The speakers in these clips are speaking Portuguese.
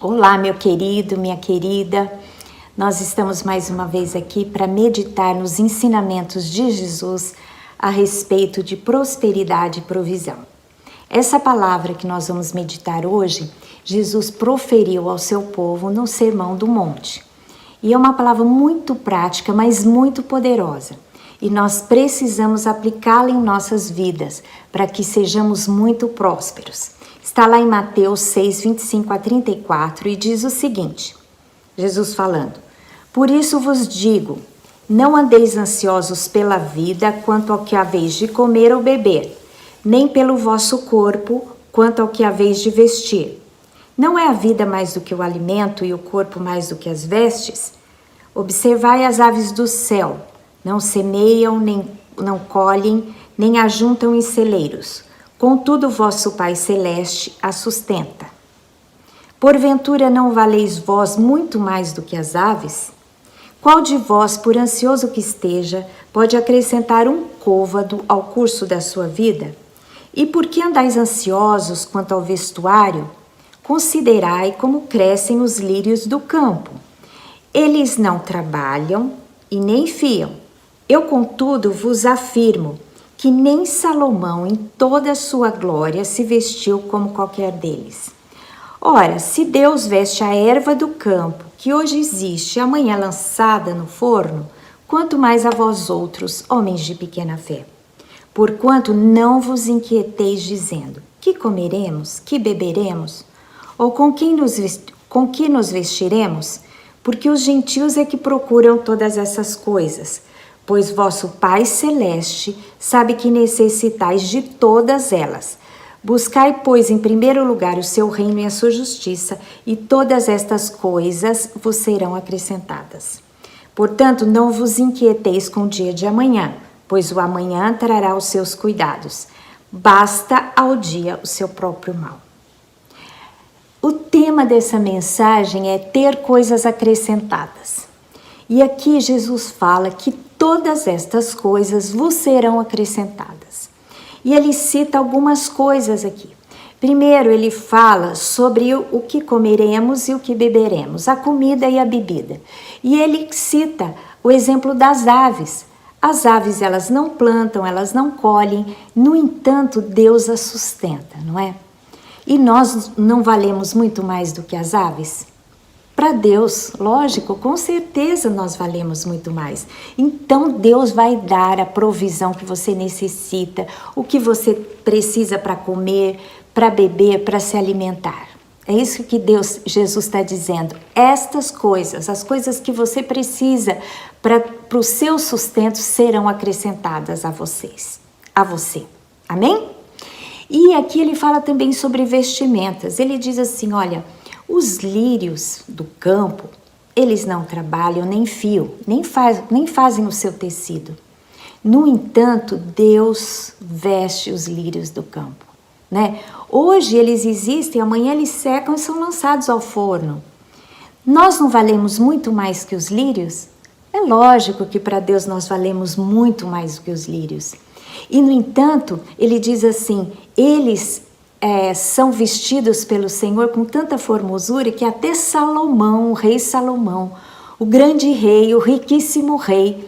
Olá, meu querido, minha querida. Nós estamos mais uma vez aqui para meditar nos ensinamentos de Jesus a respeito de prosperidade e provisão. Essa palavra que nós vamos meditar hoje, Jesus proferiu ao seu povo no Sermão do Monte. E é uma palavra muito prática, mas muito poderosa. E nós precisamos aplicá-la em nossas vidas para que sejamos muito prósperos. Está lá em Mateus 6, 25 a 34 e diz o seguinte, Jesus falando: Por isso vos digo, não andeis ansiosos pela vida quanto ao que haveis de comer ou beber, nem pelo vosso corpo quanto ao que haveis de vestir. Não é a vida mais do que o alimento e o corpo mais do que as vestes? Observai as aves do céu, não semeiam, nem não colhem, nem ajuntam em celeiros. Contudo, vosso Pai Celeste a sustenta. Porventura não valeis vós muito mais do que as aves? Qual de vós, por ansioso que esteja, pode acrescentar um côvado ao curso da sua vida? E por que andais ansiosos quanto ao vestuário? Considerai como crescem os lírios do campo. Eles não trabalham e nem fiam. Eu, contudo, vos afirmo que nem Salomão, em toda a sua glória, se vestiu como qualquer deles. Ora, se Deus veste a erva do campo, que hoje existe, amanhã lançada no forno, quanto mais a vós outros, homens de pequena fé. Porquanto não vos inquieteis dizendo, que comeremos, que beberemos, ou com que nos vestiremos? Porque os gentios é que procuram todas essas coisas. Pois vosso Pai Celeste sabe que necessitais de todas elas. Buscai, pois, em primeiro lugar o seu reino e a sua justiça, e todas estas coisas vos serão acrescentadas. Portanto, não vos inquieteis com o dia de amanhã, pois o amanhã trará os seus cuidados. Basta ao dia o seu próprio mal. O tema dessa mensagem é ter coisas acrescentadas. E aqui Jesus fala que todas estas coisas vos serão acrescentadas. E ele cita algumas coisas aqui. Primeiro, ele fala sobre o que comeremos e o que beberemos, a comida e a bebida. E ele cita o exemplo das aves. As aves, elas não plantam, elas não colhem, no entanto, Deus as sustenta, não é? E nós não valemos muito mais do que as aves? Para Deus, lógico, com certeza nós valemos muito mais. Então Deus vai dar a provisão que você necessita, o que você precisa para comer, para beber, para se alimentar. É isso que Jesus está dizendo. Estas coisas, as coisas que você precisa para o seu sustento serão acrescentadas a você. Amém? E aqui ele fala também sobre vestimentas. Ele diz assim, olha, os lírios do campo, eles não trabalham, nem fiam, nem fazem o seu tecido. No entanto, Deus veste os lírios do campo, né? Hoje eles existem, amanhã eles secam e são lançados ao forno. Nós não valemos muito mais que os lírios? É lógico que para Deus nós valemos muito mais do que os lírios. E, no entanto, ele diz assim, eles são vestidos pelo Senhor com tanta formosura que até Salomão, o rei Salomão, o grande rei, o riquíssimo rei,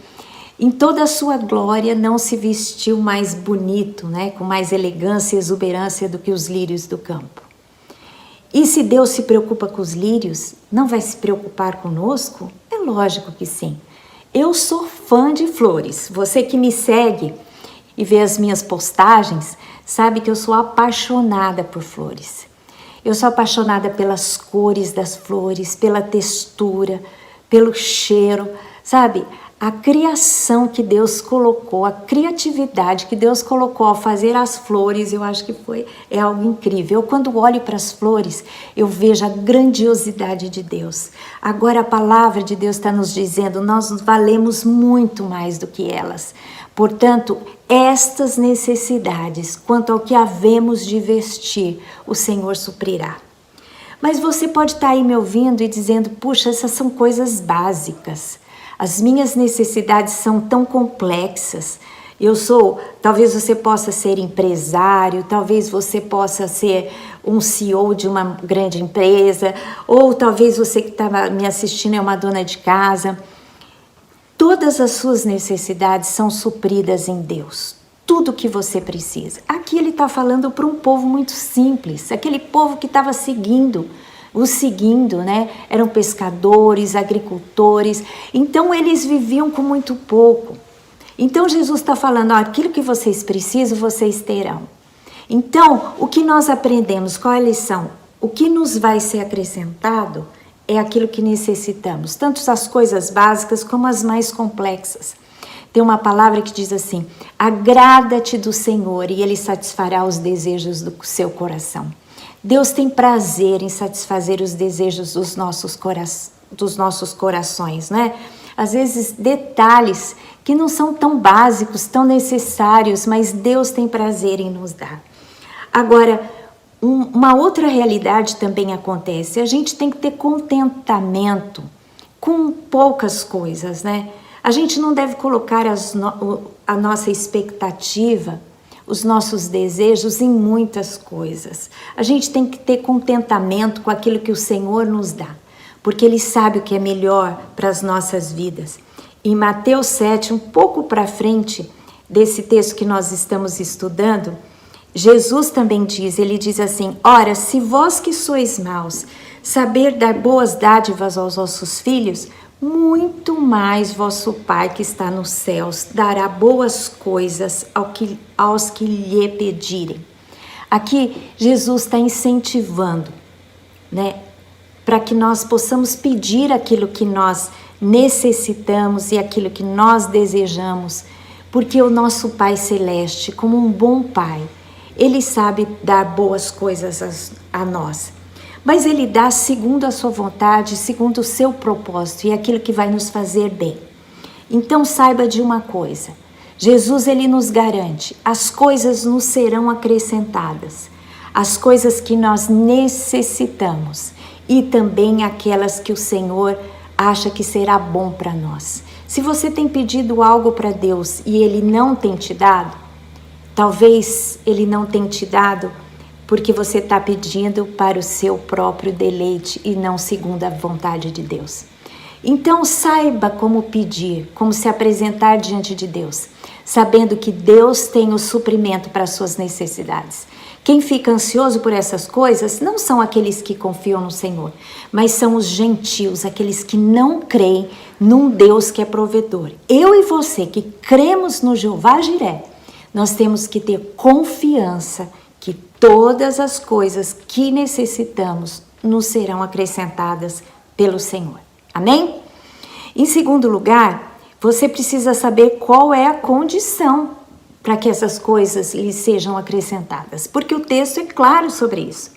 em toda a sua glória não se vestiu mais bonito, né, com mais elegância e exuberância do que os lírios do campo. E se Deus se preocupa com os lírios, não vai se preocupar conosco? É lógico que sim. Eu sou fã de flores. Você que me segue e vê as minhas postagens, sabe que eu sou apaixonada por flores. Eu sou apaixonada pelas cores das flores, pela textura, pelo cheiro, sabe? A criação que Deus colocou, a criatividade que Deus colocou ao fazer as flores, eu acho que é algo incrível. Eu, quando olho para as flores, eu vejo a grandiosidade de Deus. Agora a palavra de Deus está nos dizendo, nós valemos muito mais do que elas. Portanto, estas necessidades, quanto ao que havemos de vestir, o Senhor suprirá. Mas você pode estar aí me ouvindo e dizendo, puxa, essas são coisas básicas. As minhas necessidades são tão complexas. Talvez você possa ser empresário, talvez você possa ser um CEO de uma grande empresa, ou talvez você que está me assistindo é uma dona de casa. Todas as suas necessidades são supridas em Deus. Tudo que você precisa. Aqui ele está falando para um povo muito simples, aquele povo que estava seguindo, né? Eram pescadores, agricultores, então eles viviam com muito pouco. Então Jesus está falando, ó, aquilo que vocês precisam, vocês terão. Então, o que nós aprendemos, qual é a lição? O que nos vai ser acrescentado é aquilo que necessitamos, tanto as coisas básicas como as mais complexas. Tem uma palavra que diz assim, agrada-te do Senhor e Ele satisfará os desejos do seu coração. Deus tem prazer em satisfazer os desejos dos nossos corações, né? Às vezes detalhes que não são tão básicos, tão necessários, mas Deus tem prazer em nos dar. Agora, uma outra realidade também acontece, a gente tem que ter contentamento com poucas coisas, né? A gente não deve colocar a nossa expectativa, os nossos desejos em muitas coisas. A gente tem que ter contentamento com aquilo que o Senhor nos dá, porque Ele sabe o que é melhor para as nossas vidas. Em Mateus 7, um pouco para frente desse texto que nós estamos estudando, Jesus também diz, ele diz assim, ora, se vós que sois maus, saber dar boas dádivas aos vossos filhos, muito mais vosso Pai que está nos céus dará boas coisas aos que lhe pedirem. Aqui Jesus está incentivando, né, para que nós possamos pedir aquilo que nós necessitamos e aquilo que nós desejamos, porque o nosso Pai Celeste, como um bom Pai, Ele sabe dar boas coisas a nós. Mas Ele dá segundo a sua vontade, segundo o seu propósito e aquilo que vai nos fazer bem. Então saiba de uma coisa, Jesus Ele nos garante, as coisas nos serão acrescentadas, as coisas que nós necessitamos e também aquelas que o Senhor acha que será bom para nós. Se você tem pedido algo para Deus e Ele não tem te dado, talvez Ele não tenha te dado porque você está pedindo para o seu próprio deleite e não segundo a vontade de Deus. Então saiba como pedir, como se apresentar diante de Deus, sabendo que Deus tem o suprimento para as suas necessidades. Quem fica ansioso por essas coisas não são aqueles que confiam no Senhor, mas são os gentios, aqueles que não creem num Deus que é provedor. Eu e você que cremos no Jeová Jiré, nós temos que ter confiança que todas as coisas que necessitamos nos serão acrescentadas pelo Senhor. Amém? Em segundo lugar, você precisa saber qual é a condição para que essas coisas lhe sejam acrescentadas, porque o texto é claro sobre isso.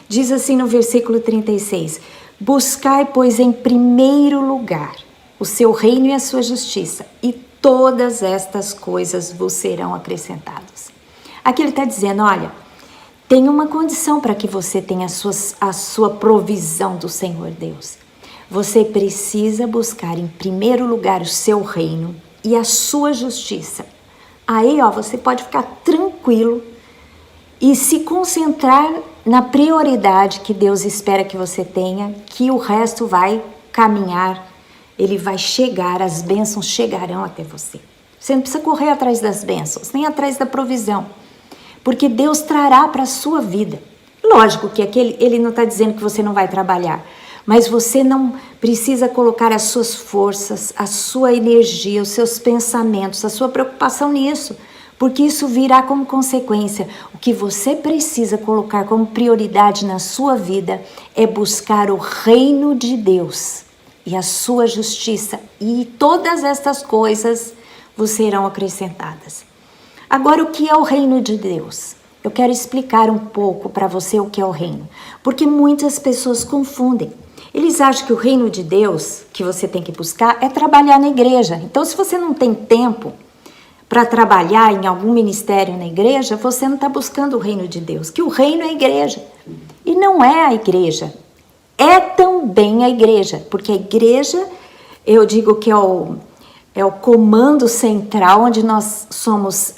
Diz assim no versículo 36, buscai, pois, em primeiro lugar o seu reino e a sua justiça, e todas estas coisas vos serão acrescentadas. Aqui ele está dizendo, olha, tem uma condição para que você tenha a sua provisão do Senhor Deus. Você precisa buscar em primeiro lugar o seu reino e a sua justiça. Aí, você pode ficar tranquilo e se concentrar na prioridade que Deus espera que você tenha, que o resto vai caminhar, ele vai chegar, as bênçãos chegarão até você. Você não precisa correr atrás das bênçãos, nem atrás da provisão, porque Deus trará para a sua vida. Lógico que ele não está dizendo que você não vai trabalhar, mas você não precisa colocar as suas forças, a sua energia, os seus pensamentos, a sua preocupação nisso, porque isso virá como consequência. O que você precisa colocar como prioridade na sua vida é buscar o reino de Deus e a sua justiça, e todas estas coisas vos serão acrescentadas. Agora, o que é o reino de Deus? Eu quero explicar um pouco para você o que é o reino, porque muitas pessoas confundem. Eles acham que o reino de Deus que você tem que buscar é trabalhar na igreja. Então, se você não tem tempo para trabalhar em algum ministério na igreja, você não está buscando o reino de Deus, que o reino é a igreja. E não é a igreja, é também a igreja, porque a igreja, eu digo que é é o comando central onde nós somos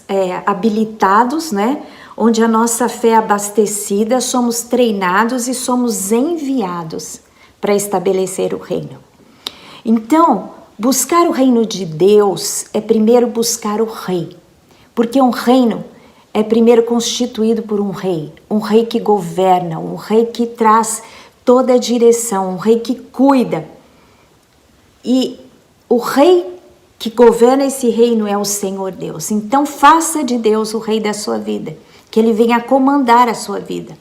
habilitados, né? Onde a nossa fé é abastecida, somos treinados e somos enviados para estabelecer o reino. Então, buscar o reino de Deus é primeiro buscar o rei, porque um reino é primeiro constituído por um rei que governa, um rei que traz toda a direção, um rei que cuida. E o rei que governa esse reino é o Senhor Deus. Então faça de Deus o rei da sua vida, que ele venha comandar a sua vida.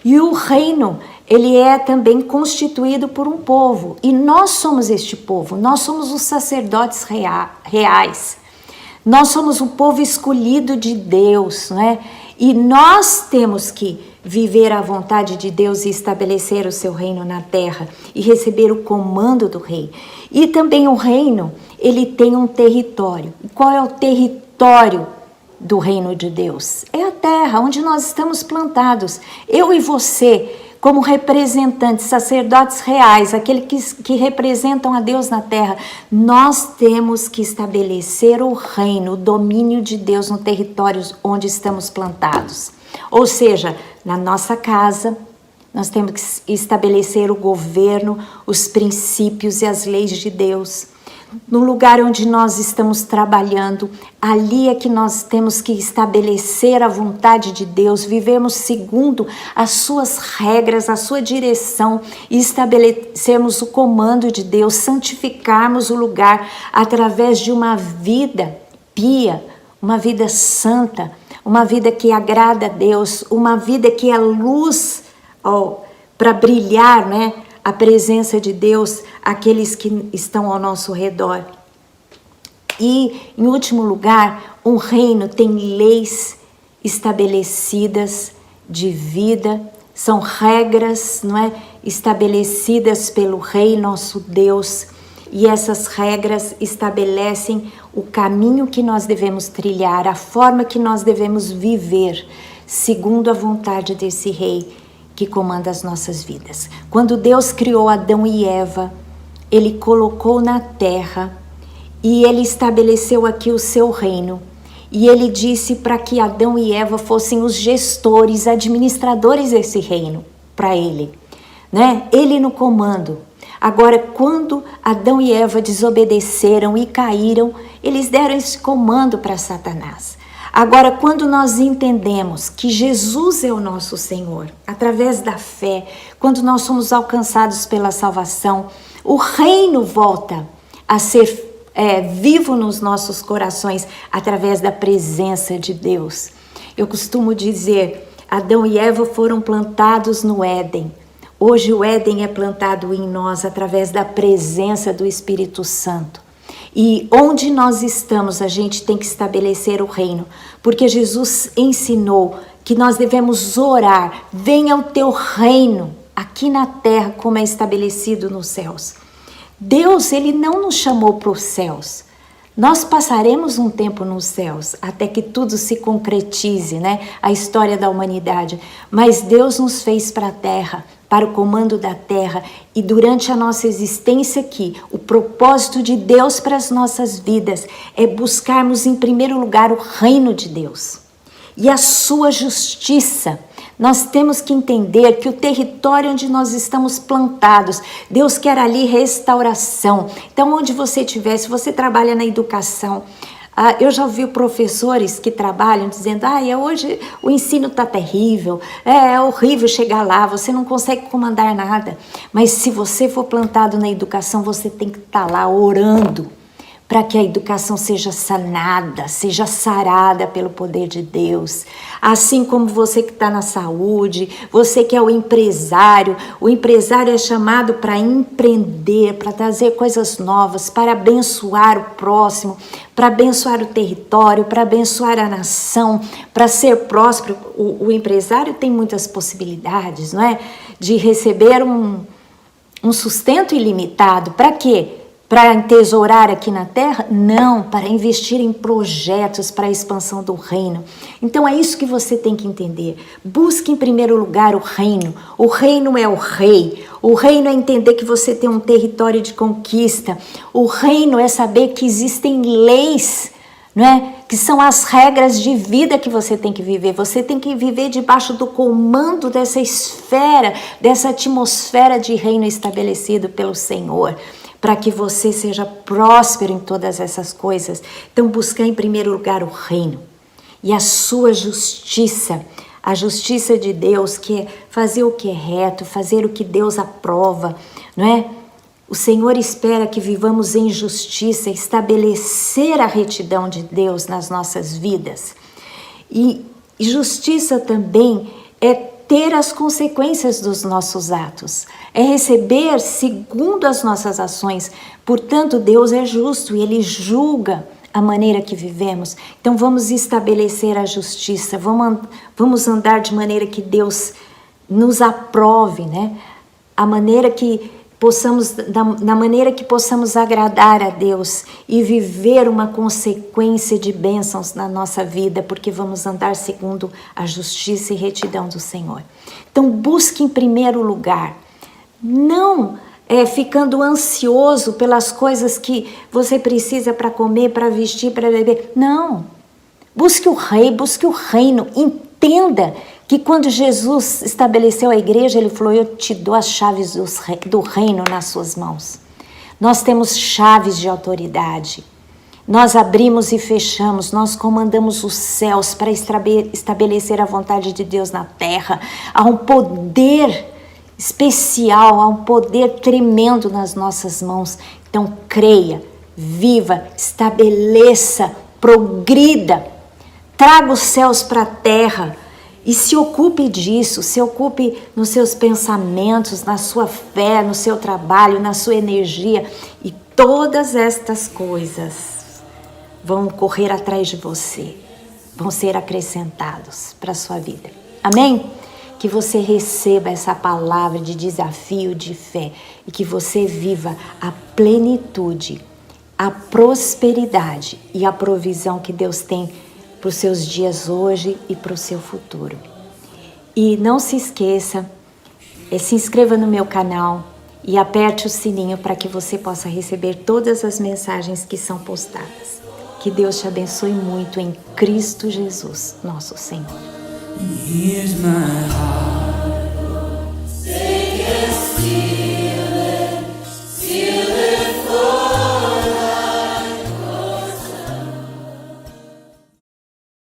E o reino, ele é também constituído por um povo. E nós somos este povo, nós somos os sacerdotes reais. Nós somos um povo escolhido de Deus, não é? E nós temos que viver a vontade de Deus e estabelecer o seu reino na terra e receber o comando do rei. E também o reino, ele tem um território. E qual é o território do reino de Deus? É a terra onde nós estamos plantados. Eu e você, como representantes, sacerdotes reais, aqueles que representam a Deus na terra, nós temos que estabelecer o reino, o domínio de Deus no território onde estamos plantados. Ou seja, na nossa casa, nós temos que estabelecer o governo, os princípios e as leis de Deus. No lugar onde nós estamos trabalhando, ali é que nós temos que estabelecer a vontade de Deus, vivemos segundo as suas regras, a sua direção e estabelecermos o comando de Deus, santificarmos o lugar através de uma vida pia, uma vida santa, uma vida que agrada a Deus, uma vida que é luz para brilhar, né? A presença de Deus, aqueles que estão ao nosso redor. E, em último lugar, um reino tem leis estabelecidas de vida, são regras, não é? Estabelecidas pelo Rei, nosso Deus, e essas regras estabelecem o caminho que nós devemos trilhar, a forma que nós devemos viver, segundo a vontade desse Rei que comanda as nossas vidas. Quando Deus criou Adão e Eva, ele colocou na terra e ele estabeleceu aqui o seu reino. E ele disse para que Adão e Eva fossem os gestores, administradores desse reino para ele, né? Ele no comando. Agora, quando Adão e Eva desobedeceram e caíram, eles deram esse comando para Satanás. Agora, quando nós entendemos que Jesus é o nosso Senhor, através da fé, quando nós somos alcançados pela salvação, o reino volta a ser vivo nos nossos corações através da presença de Deus. Eu costumo dizer, Adão e Eva foram plantados no Éden. Hoje o Éden é plantado em nós através da presença do Espírito Santo. E onde nós estamos, a gente tem que estabelecer o reino, porque Jesus ensinou que nós devemos orar, venha o teu reino aqui na terra como é estabelecido nos céus. Deus, ele não nos chamou para os céus. Nós passaremos um tempo nos céus, até que tudo se concretize, né? A história da humanidade. Mas Deus nos fez para a terra, para o comando da terra, e durante a nossa existência aqui, o propósito de Deus para as nossas vidas é buscarmos em primeiro lugar o reino de Deus e a sua justiça. Nós temos que entender que o território onde nós estamos plantados, Deus quer ali restauração. Então, onde você estiver, se você trabalha na educação, eu já ouvi professores que trabalham dizendo, hoje o ensino está terrível, é horrível chegar lá, você não consegue comandar nada. Mas se você for plantado na educação, você tem que estar lá orando para que a educação seja sanada, seja sarada pelo poder de Deus. Assim como você que está na saúde, você que é o empresário é chamado para empreender, para trazer coisas novas, para abençoar o próximo, para abençoar o território, para abençoar a nação, para ser próspero. O empresário tem muitas possibilidades, não é? De receber um sustento ilimitado. Para quê? para entesourar aqui na terra? Não, para investir em projetos para a expansão do reino. Então é isso que você tem que entender. Busque em primeiro lugar o reino. O reino é o rei. O reino é entender que você tem um território de conquista. O reino é saber que existem leis, não é? Que são as regras de vida que você tem que viver. Você tem que viver debaixo do comando dessa esfera, dessa atmosfera de reino estabelecido pelo Senhor, para que você seja próspero em todas essas coisas. Então, buscar em primeiro lugar o reino e a sua justiça, a justiça de Deus, que é fazer o que é reto, fazer o que Deus aprova, não é? O Senhor espera que vivamos em justiça, estabelecer a retidão de Deus nas nossas vidas. E justiça também é ter as consequências dos nossos atos, é receber segundo as nossas ações. Portanto, Deus é justo e Ele julga a maneira que vivemos. Então vamos estabelecer a justiça, vamos andar de maneira que Deus nos aprove, né? A maneira que possamos, na maneira que possamos agradar a Deus e viver uma consequência de bênçãos na nossa vida, porque vamos andar segundo a justiça e retidão do Senhor. Então busque em primeiro lugar, não ficando ansioso pelas coisas que você precisa para comer, para vestir, para beber. Não, busque o rei, busque o reino, entenda que quando Jesus estabeleceu a igreja, Ele falou: eu te dou as chaves do reino nas suas mãos. Nós temos chaves de autoridade. Nós abrimos e fechamos, nós comandamos os céus para estabelecer a vontade de Deus na terra. Há um poder especial, há um poder tremendo nas nossas mãos. Então creia, viva, estabeleça, progrida, traga os céus para a terra. E se ocupe disso, se ocupe nos seus pensamentos, na sua fé, no seu trabalho, na sua energia. E todas estas coisas vão correr atrás de você, vão ser acrescentados para a sua vida. Amém? Que você receba essa palavra de desafio, de fé, e que você viva a plenitude, a prosperidade e a provisão que Deus tem para os seus dias hoje e para o seu futuro. E não se esqueça, se inscreva no meu canal e aperte o sininho para que você possa receber todas as mensagens que são postadas. Que Deus te abençoe muito em Cristo Jesus, nosso Senhor. Here's my heart.